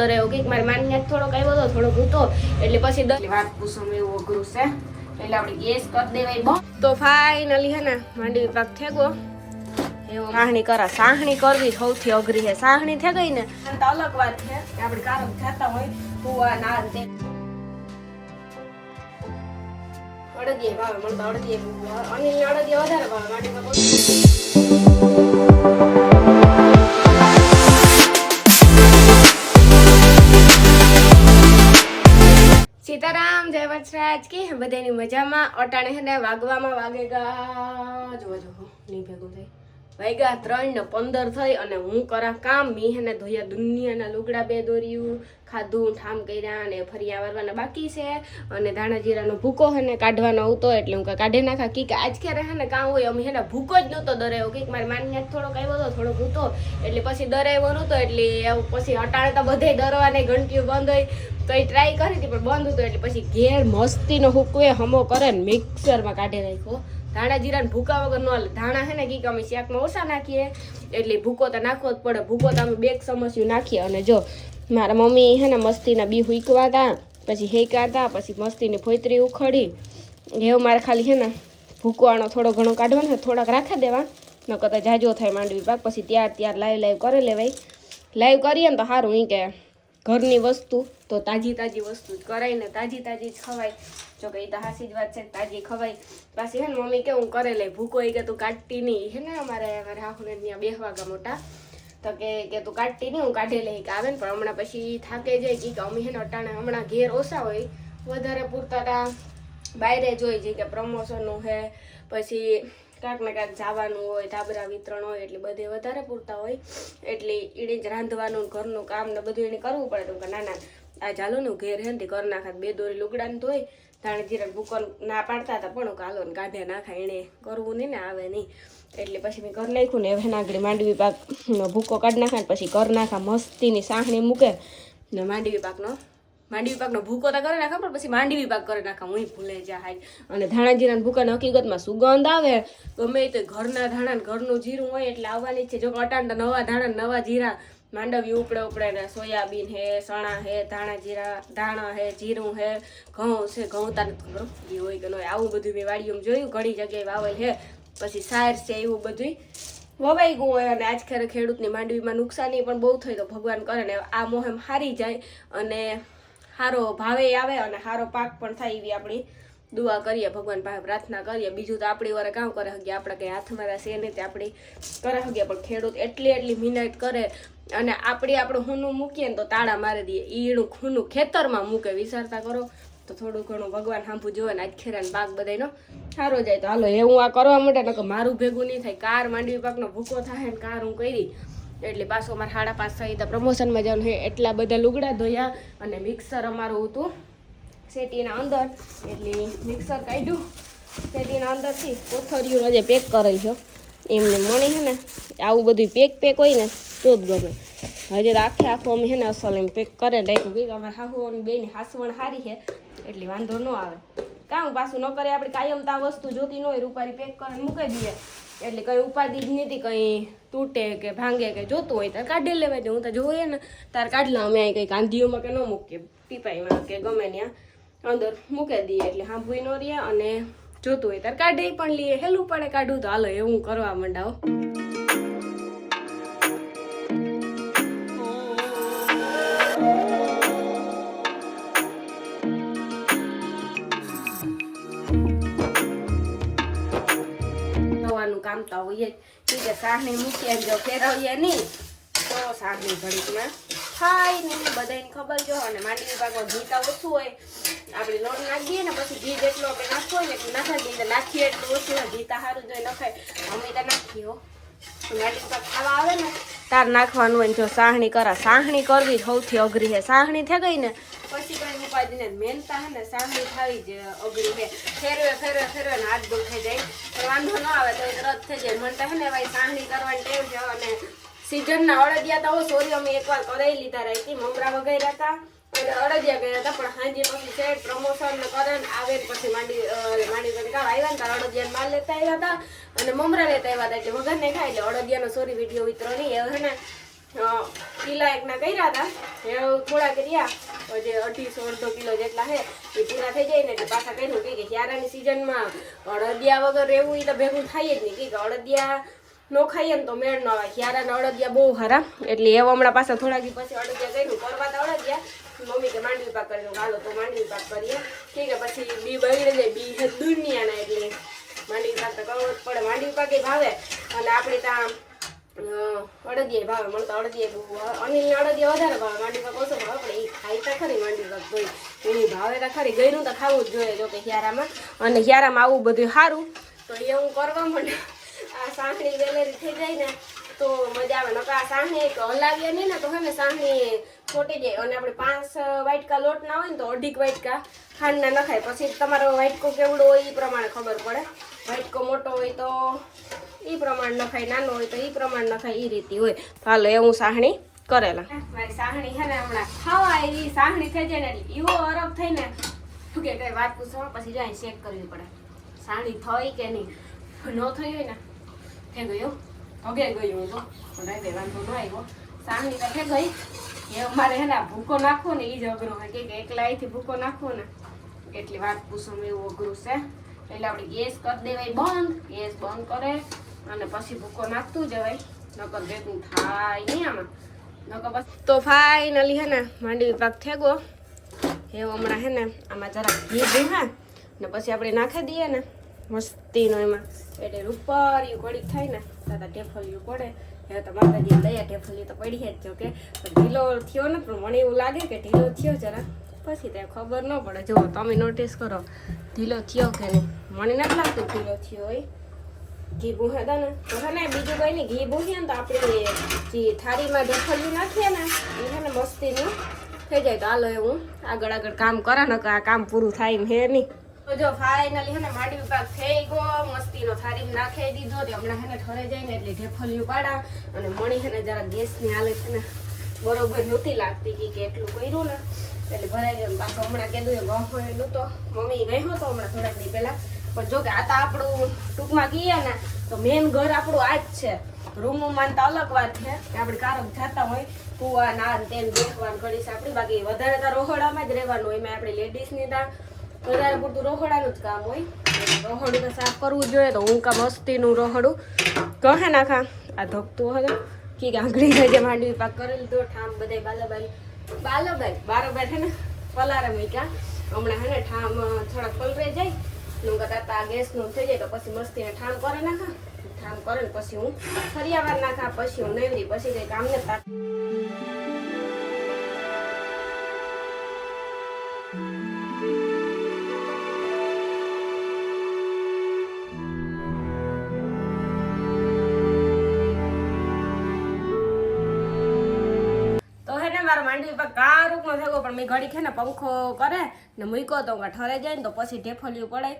દરે એવું કંઈક મારી માની થોડોક આવ્યો હતો થોડોક હતો એટલે પછી વાત પૂછો એવું અઘરું છે એટલે આપણે ગેસ કરી દેવાય બહુ. તો ફાઇનલી હે ને માંડવી પાક થેગો એવું સાહણી કરા સાહણી કરવી સૌથી અઘરી છે. સાહણી થઈ ગઈ ને તો અલગ વાત છે કે આપણે કારક થતા હોય કુવા ના તે અડદીએ ભાવે મને તો અડદીએ અનિલ અડદીએ વધારે ભાવે માંડવી સીતારામ જય વચરાજ કે બધાની મજામાં. અટાણે હે ને વાગવામાં વાગેગા જોવા નહીં ભેગું થઈ વાગ્યા 3:15 થઈ અને હું કરા કામ મી હે ને ધોયા દુનિયાના લુગડા બે દોર્યું ખાધું ઠામ કર્યા અને ફરિયા વારવાના બાકી છે અને ધાણા જીરાનો ભૂકો હે ને કાઢવાનો આવતો એટલે હું કાઢી નાખા કે આજ ક્યારે હે ને કામ હોય અમે હે ને ભૂકો જ નહોતો દરાયો કંઈક મારી માની થોડોક આવ્યો હતો થોડોક હતો એટલે પછી દરાવ્યો નહોતો એટલે પછી અટાણે તો બધે દરવાને ઘંટીઓ બંધ હોય તો એ ટ્રાય કરી હતી પણ બંધ હતું એટલે પછી ઘેર મસ્તીનો હુકવે હમો કરે ને મિક્સરમાં કાઢી નાખ્યો. ધાણા જીરાને ભૂકા વગર ન હાલે. ધાણા હે ને કંઈક અમે શાકમાં ઓછા નાખીએ એટલે ભૂકો તો નાખવો જ પડે. ભૂકો તો અમે 2 ચમચિયું નાખીએ અને જો મારા મમ્મી હે ને મસ્તીના બી હુકવા હતા પછી હેકા હતા પછી મસ્તીની ફોતરી ઉખડી એવું મારે ખાલી હે ને ભૂકવાનો થોડો ઘણો કાઢવાનો થોડાક રાખી દેવા ન કરતા જાજો થાય માંડવી પાક પછી ત્યાર લાઈવ કરી લેવાય. લાઈવ કરીએ ને તો સારું એ કે ઘરની વસ્તુ તો તાજી વસ્તુ જ કરાય ને તાજી જ ખવાય. જો કે એ તો હાસી જ વાત છે તાજી ખવાય. પાછી હે ને મમ્મી કે હું કરે લે ભૂકો એ કે તું કાઢતી નહીં હે ને અમારે હાહુને ત્યાં 2 વાગ્યા મોટા તો કે તું કાઢતી નહીં હું કાઢી લઈ કે આવે ને પણ હમણાં પછી થાકે જાય કે અમે હે ને અટાણે હમણાં ઘેર ઓછા હોય વધારે પૂરતા તા બહારે જોઈ જઈએ કે પ્રમોશનનું હે પછી કાંક ને કાંક જવાનું હોય ધાબરા વિતરણ હોય એટલે બધે વધારે પૂરતા હોય એટલે એને જ રાંધવાનું ઘરનું કામ ને બધું એને કરવું પડે. તો ના આ ચાલો ને ઘેર હે ને કરી નાખા 2 દોરી લુગડાને ધોઈ ધાણે જીરા ભૂકો ના પાડતા હતા પણ કાલો ને કાઢે નાખા એને કરવું નહીં ને આવે નહીં એટલે પછી મેં ઘર નાખ્યું ને હવે આગળ માંડવી પાક ભૂકો કાઢી નાખા ને પછી કર નાખા મસ્તીની સાહણી મૂકે ને માંડવી પાકનો ભૂકો તો કરી નાખા પણ પછી માંડવી પાક કરી નાખા હું ભૂલે જાય. અને ધાણા જીરાના ભૂકાની હકીકતમાં સુગંધ આવે ગમે તે ઘરના ધાણા ઘરનું જીરું હોય એટલે આવવાની જ છે. જો અટાણ નવા ધાણા નવા જીરા માંડવી ઉપડે ને સોયાબીન હે ચણા હે ધાણા હે જીરું હે ઘઉં છે ઘઉં તાને ખબર એ હોય કે ન હોય આવું બધું મેં વાડીઓમાં જોયું ઘણી જગ્યાએ વાવેલ હે પછી સાર છે એવું બધું વવાઈ ગયું હોય અને આજ ખેરે ખેડૂતની માંડવીમાં નુકસાની પણ બહુ થઈ તો ભગવાન કરે ને આ મોહેમ હારી જાય અને સારો ભાવે આવે અને સારો પાક પણ થાય એવી આપણી દુઆ કરીએ ભગવાન પાસે પ્રાર્થના કરીએ. બીજું તો આપણી વારે કામ કરે શકીએ આપણે કંઈ હાથમાં છે નહીં તે આપણી કરે શકીએ પણ ખેડૂત એટલી મહેનત કરે અને આપણું હુનું મૂકીએ ને તો તાળા મારી દઈએ ઈનું હુનું ખેતરમાં મૂકે વિચારતા કરો તો થોડું ઘણું ભગવાન સાંભું જોવે ને આજ ખેરાને પાક બધાનો સારો જાય. તો હાલો હું આ કરવા માટે ને મારું ભેગું નહીં થાય કાર માંડવી પાકનો ભૂકો થાય ને કાર હું કરી એટલે પાછું અમારે 5:30 થઈ તો પ્રમોશનમાં જવાનું છે એટલા બધા લુગડા ધોયા અને મિક્સર અમારું હતું શેટીના અંદર એટલે મિક્સર કાઢ્યું શેટીના અંદરથી કોથળીઓ આજે પેક કરેલ છે એમને મણી છે ને આવું બધું પેક હોય ને તો જ ગમે. હજી તો આખું અમે છે ને અસલ એમ પેક કરે રાખ્યું કે અમારે હાહુઓની બેની હાસવણ સારી છે એટલે વાંધો ન આવે. કામ પાછું ન કરે આપણે કાયમ તો આ વસ્તુ જોતી ન હોય રૂપારી પેક કરીને મૂકી દઈએ એટલે કંઈ ઉપાધિ જ નથી કંઈ તૂટે કે ભાંગે કે જોતું હોય ત્યારે કાઢી લેવાય. હું તો જોઈએ ને તારે કાઢલા અમે અહીં કંઈ કાંધીઓમાં કે ન મૂકીએ પીપાઈમાં કે ગમે ત્યાં અંદર મૂકી દઈએ એટલે સાંભળી ન રહીએ અને જોતું હોય ત્યારે કાઢી પણ લઈએ હેલું પડે કાઢું તો હાલો એવું કરવા માંડાવો. કામ તો હોય કે સાહણી મૂકીએ જો ફેરવીએ નહીં તો સાહણી ઘડીકમાં થાય નહીં બધાને ખબર જો. અને માંડવી પાકમાં ઘી તો ઓછું હોય આપણે લોટ નાખીએ ને પછી ઘી જેટલું આપણે નાખવું હોય ને એટલું નાખી નાખીએ એટલું ઓછું હોય ઘી તો સારું જોઈએ નખાય અમે તો નાખીએ હો માંડવી પાક ખાવા આવે ને તાર નાખવાનું હોય ને જો સાહણી કરવી સૌથી અઘરી છે. સાહણી થઈ ગઈ ને પછી કઈ ઉપાધિ ને મહેનતા હે ને સાહણી થાવી જ અઘરી છે. ફેરવે ને હાથ ગોળ થઈ જાય પણ વાંધો ન આવે તો તરત થઈ જાય. મને તો હે ને ભાઈ સાહણી કરવાની ટેવ છે અને સીઝનના અડદિયા તો સોરી અમે એકવાર કરાવી લીધા રહી મમરા વગેરે હતા અને અડદિયા ગયા હતા પણ હાંજે પછી સેટ પ્રમોશન કરે ને આવે પછી માંડી કામ આવ્યા ને તાર અડદિયા માલ લેતા આવ્યા હતા અને મમરા લેતા આવ્યા હતા એટલે વગર ને ખાય એટલે અડદિયાનો સોરી વિડીયો વિતરણી એ હે ને કિલા એકના કર્યા હતા એ થોડા કર્યા જે 250-250 કિલો જેટલા છે એ પૂરા થઈ જાય ને એટલે પાછા કહ્યું કે ક્યારાની સિઝનમાં અડદિયા વગર રહેવું એ તો ભેગું થાય જ નહીં કે અડદિયા નો ખાઈએ ને તો મેળ ન આવે ક્યારાના અડદિયા બહુ સારા એટલે એવા હમણાં પાછા થોડા દી પછી અડદિયા કર્યું કરવા તો અડદિયા મમ્મી કે માંડવી પાક કરી હાલો તો માંડવી પાક કરીએ ઠીક છે પછી બી બગડે જાય બી છે દુનિયાના એટલે માંડવી પાક તો કરવો જ પડે માંડવી પાક એ ભાવે અને આપણે ત્યાં અડદિયા ભાવે મને તો અડદિયા અનિલને અડદિયા વધારે ભાવે માંડવી પાક ઓછો ભાવે પણ એ ખાઈ તો ખરી માંડવી પાક જોઈ એની ભાવે તો ખરી ગયરું તો ખાવું જ જોઈએ જો કે હિયારામાં અને હિયારામાં આવું બધું સારું તો એ હું કરવા માંડે આ સાંકડી વેલેરી થઈ જાય ને તો મજા આવે નકા આ સાહણી હલાવીએ નહીં ને તો હે ને સાહણી ખોટી જાય અને આપણે 5 વાટકા લોટ ના હોય ને તો 1.5 વાટકા ખાંડના નખાય પછી તમારો વાટકો કેવડો હોય એ પ્રમાણે ખબર પડે વાટકો મોટો હોય તો એ પ્રમાણે નખાય નાનો હોય તો એ પ્રમાણે નખાય એ રીતે હોય તો હાલો એવું સાહણી કરેલા મારી સાહણી છે ને હમણાં ખાવા એવી સાહણી થઈ જાય ને એટલે એવો અરબ થઈને કે કઈ વાત પૂછવા પછી જાય ચેક કરવી પડે સાહણી થઈ કે નહીં ન થઈ હોય ને થઈ ગયો ભગે ગયું તો પણ રાતે વાંધો ન આવ્યો સાહણી તો થઈ ગઈ એ અમારે હે ને ભૂકો નાખવો ને એ જ અઘરો હોય કે એકલા અહીંથી ભૂકો નાખવો ને એટલી વાત પૂછવામાં એવું અઘરું છે એટલે આપણે ગેસ કરી દેવાય બંધ ગેસ બંધ કરે અને પછી ભૂકો નાખતું જવાય નકર ભેગું થાય નહીં આમાં નકર બસ તો ફાઇનલી હે ને માંડવી પાક થેગો એવું હમણાં હે ને આમાં જરા ઘી ભૂહે ને પછી આપણે નાખી દઈએ ને મસ્તીનો એમાં એટલે રૂપારિયું ઘડીક થાય ને દાદા ઢેફલિયું પડે હવે તો માતાજી દયા ઢેફલિયું તો પડી જ જો કે ઢીલો થયો ને પણ મને એવું લાગે કે ઢીલો થયો જરા પછી ત્યાં ખબર ન પડે જો તમે નોટિસ કરો ઢીલો થયો કે નહીં મને નથી લાગતું ઢીલો થયો હોય ઘી બુહે હતા ને તો હે ને બીજું કંઈ નહીં ઘી બુહીએ ને તો આપણે જે થાળીમાં ઢેફલિયું નાખીએ ને એ છે ને મસ્તીનું થઈ જાય તો હાલો એવું આગળ કામ કરે ને આ કામ પૂરું થાય એમ હે નહીં તો જો ફાઇનલી હે ને માંડવી પાક થઈ ગયો મસ્તીનો થાળીમાં નાખી દીધો તે હમણાં હે ને ઠરે જાય ને એટલે ઢેફલિયું પાડા અને મણી છે ને જરા ગેસની હાલત છે ને બરોબર નહોતી લાગતી કે એટલું કર્યું ને એટલે ભરાઈ ગયો પાછું હમણાં કીધું ગહો એટલું તો મમ્મી ગયો હતો હમણાં થોડાક દી પહેલા પણ જો કે આ તો આપણું ટૂંકમાં કહીએ ને તો મેન ઘર આપણું આ જ છે રૂમમાં તો અલગ વાત છે કે આપણે કારક જતા હોય કુવા નાન તેલ દેખવાનું ઘડી છે આપણી બાકી વધારે તો રોહડામાં જ રહેવાનું હોય એમાં આપણે લેડીઝની ત્યાં વધારે પૂરતું રોહડાનું જ કામ હોય રોહડું તો સાફ કરવું જોઈએ તો હું કામ મસ્તીનું રોહડું કહે નાખા આ ધકતું હતું કે આંગળી જે માંડવી પાક કરી લીધો ઠામ બધા બારોબાર છે ને પલારે મૂક્યા હમણાં હે ને ઠામ થોડાક પલરે જાય હું કહેતા ગેસનું થઈ જાય તો પછી મસ્તીને ઠામ કરે નાખા ઠામ કરે ને પછી હું ફરિયાવાર નાખા પછી હું નવરી પછી કંઈ કામ ને મારો માંડવી પાક કારુકનો થયો પણ મેં ઘડી છે ને પંખો કરે ને મૂક્યો તો ઠરે જાય ને તો પછી ઢેફલિયું પડે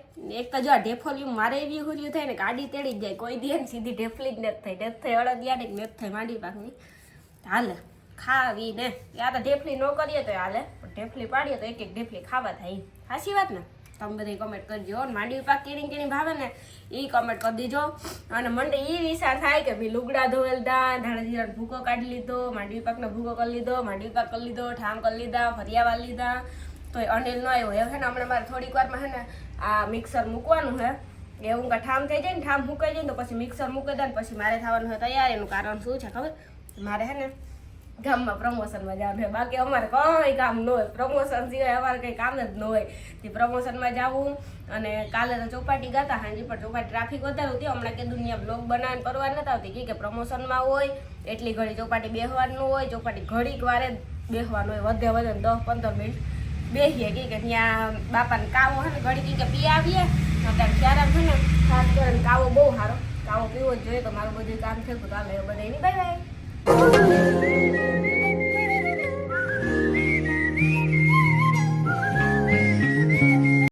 એક તો જો આ ઢેફલિયું મારે એવી હુર્યું થાય ને ગાડી તેડી જ જાય કોઈ દે ને સીધી ઢેફલી જ નથી થઈ અડદિયા ને નથી થઈ માંડવી પાકની હાલે ખાવી ને યા તો ઢેફલી ન કરીએ તો હાલે પણ ઢેફલી પાડીએ તો એક ઢેફલી ખાવા થાય સાચી વાત ને તમે બધી કમેન્ટ કરજો માંડવી પાક કેણી ભાવે ને એ કમેન્ટ કરી દીજો અને મને એ વિચાર થાય કે ભાઈ લુગડા ધોવેલ ધાણા જીરાનો ભૂકો કાઢી લીધો માંડવી પાકનો ભૂકો કરી લીધો માંડવી પાક કરી લીધો ઠામ કરી લીધા ફરિયાવા લીધા તો અનિલ નો આવ્યો હવે છે ને હમણાં મારે થોડીક વારમાં છે ને આ મિક્સર મૂકવાનું છે એવું કાં ઠામ થઈ જાય ને ઠામ મૂકાઈ જાય ને તો પછી મિક્સર મૂકી દે ને પછી મારે થવાનું હોય તૈયાર એનું કારણ શું છે ખબર મારે છે ને ગામમાં પ્રમોશનમાં જવાનું હોય બાકી અમારે કંઈ કામ ન હોય પ્રમોશન સિવાય અમારે કંઈ કામ જ ન હોય તે પ્રમોશનમાં જવું અને કાલે તો ચોપાટી ગયા હાજી પણ ચોપાટી ટ્રાફિક વધારે હતી હમણાં કે દુનિયા બ્લોગ બનાવીને કરવા નથી આવતી કે પ્રમોશનમાં હોય એટલી ઘડી ચોપાટી બેસવાનું હોય ચોપાટી ઘડીક વારે બેસવાનું હોય વધે 10-15 મિનિટ બેસીએ કે ત્યાં બાપાને કાવો છે ને ઘડી કે પી આવીએ અત્યારે ત્યારે છે ને ખાસ કરીને કાવો બહુ સારો કાવો પીવો જ જોઈએ તો મારું બધું કામ થયું તો હાલે બધા એની બાય બાય